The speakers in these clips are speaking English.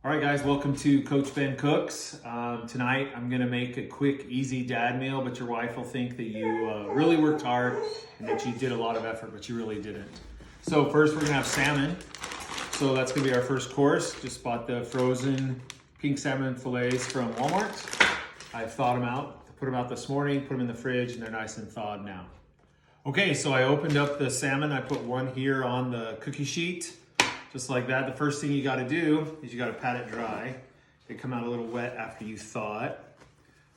All right, guys, welcome to Coach Ben Cooks. Tonight, I'm gonna make a quick, easy dad meal, but your wife will think that you really worked hard and that you did a lot of effort, but you really didn't. So first, we're gonna have salmon. So that's gonna be our first course. Just bought the frozen pink salmon fillets from Walmart. I've thawed them out, put them out this morning, put them in the fridge, and they're nice and thawed now. Okay, so I opened up the salmon. I put one here on the cookie sheet. Just like that. The first thing you got to do is you got to pat it dry. They come out a little wet after you thaw it.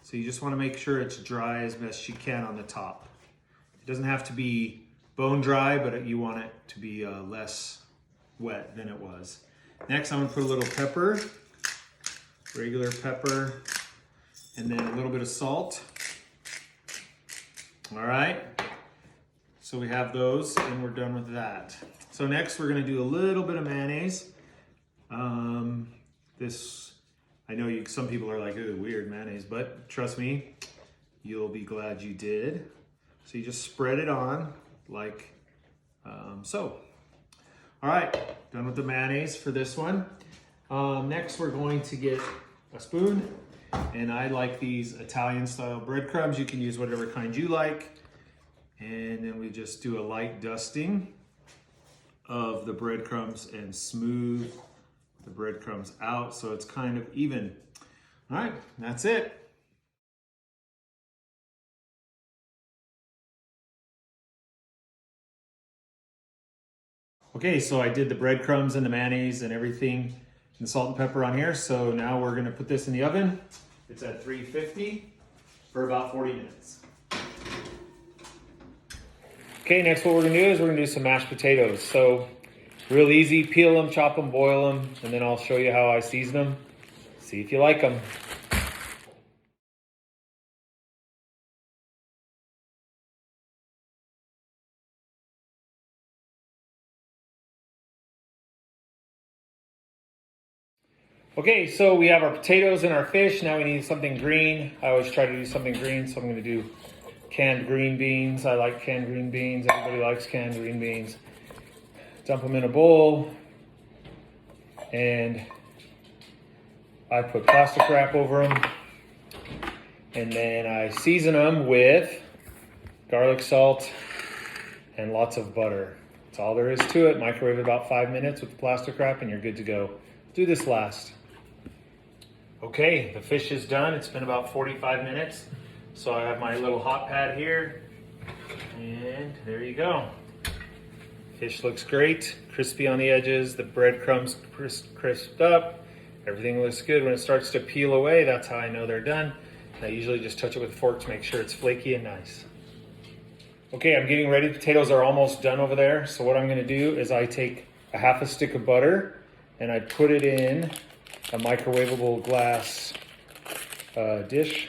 So you just want to make sure it's dry as best you can on the top. It doesn't have to be bone dry, but you want it to be less wet than it was. Next, I'm going to put a little pepper, regular pepper, and then a little bit of salt. All right. So we have those and we're done with that. So next we're gonna do a little bit of mayonnaise. I know some people are like, ooh, weird mayonnaise, but trust me, you'll be glad you did. So you just spread it on like so. All right, done with the mayonnaise for this one. Next we're going to get a spoon, and I like these Italian style breadcrumbs. You can use whatever kind you like. And then we just do a light dusting of the breadcrumbs and smooth the breadcrumbs out so it's kind of even. All right, that's it. Okay, so I did the breadcrumbs and the mayonnaise and everything and the salt and pepper on here. So now we're gonna put this in the oven. It's at 350 for about 40 minutes. Okay, next what we're gonna do is we're gonna do some mashed potatoes. So real easy, peel them, chop them, boil them, and then I'll show you how I season them. See if you like them. Okay, so we have our potatoes and our fish. Now we need something green. I always try to do something green, so I'm gonna do canned green beans. I like canned green beans. Everybody likes canned green beans. Dump them in a bowl, and I put plastic wrap over them, and then I season them with garlic salt and lots of butter. That's all there is to it. Microwave it about 5 minutes with the plastic wrap and you're good to go. Do this last. Okay, the fish is done. It's been about 45 minutes. So I have my little hot pad here, and there you go. Fish looks great, crispy on the edges, the breadcrumbs crisped up, everything looks good. When it starts to peel away, that's how I know they're done. And I usually just touch it with a fork to make sure it's flaky and nice. Okay, I'm getting ready. Potatoes are almost done over there. So what I'm gonna do is I take a half a stick of butter and I put it in a microwavable glass dish.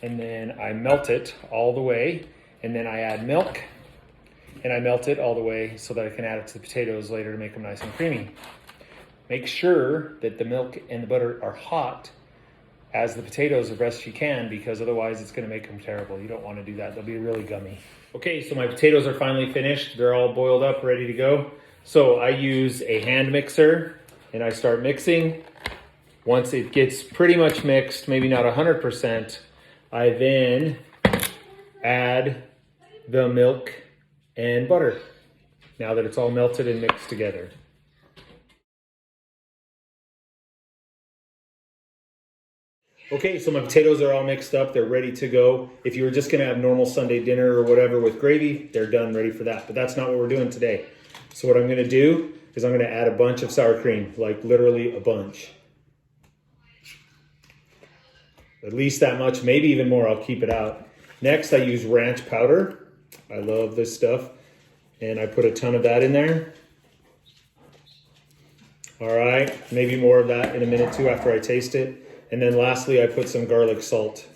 And then I melt it all the way, and then I add milk, and I melt it all the way so that I can add it to the potatoes later to make them nice and creamy. Make sure that the milk and the butter are hot as the potatoes as best you can, because otherwise it's gonna make them terrible. You don't wanna do that, they'll be really gummy. Okay, so my potatoes are finally finished. They're all boiled up, ready to go. So I use a hand mixer, and I start mixing. Once it gets pretty much mixed, maybe not 100%, I then add the milk and butter now that it's all melted and mixed together. Okay, so my potatoes are all mixed up. They're ready to go. If you were just gonna have normal Sunday dinner or whatever with gravy, they're done, ready for that. But that's not what we're doing today. So what I'm gonna do is I'm gonna add a bunch of sour cream, like literally a bunch. At least that much, maybe even more. I'll keep it out. Next, I use ranch powder. I love this stuff. And I put a ton of that in there. All right, maybe more of that in a minute too after I taste it. And then lastly, I put some garlic salt.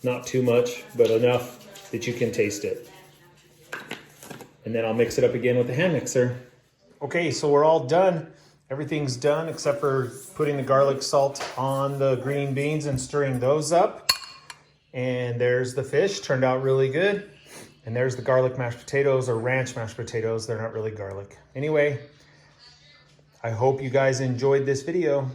Not too much, but enough that you can taste it. And then I'll mix it up again with the hand mixer. Okay, so we're all done. Everything's done except for putting the garlic salt on the green beans and stirring those up. And there's the fish, turned out really good. And there's the garlic mashed potatoes, or ranch mashed potatoes. They're not really garlic. Anyway, I hope you guys enjoyed this video.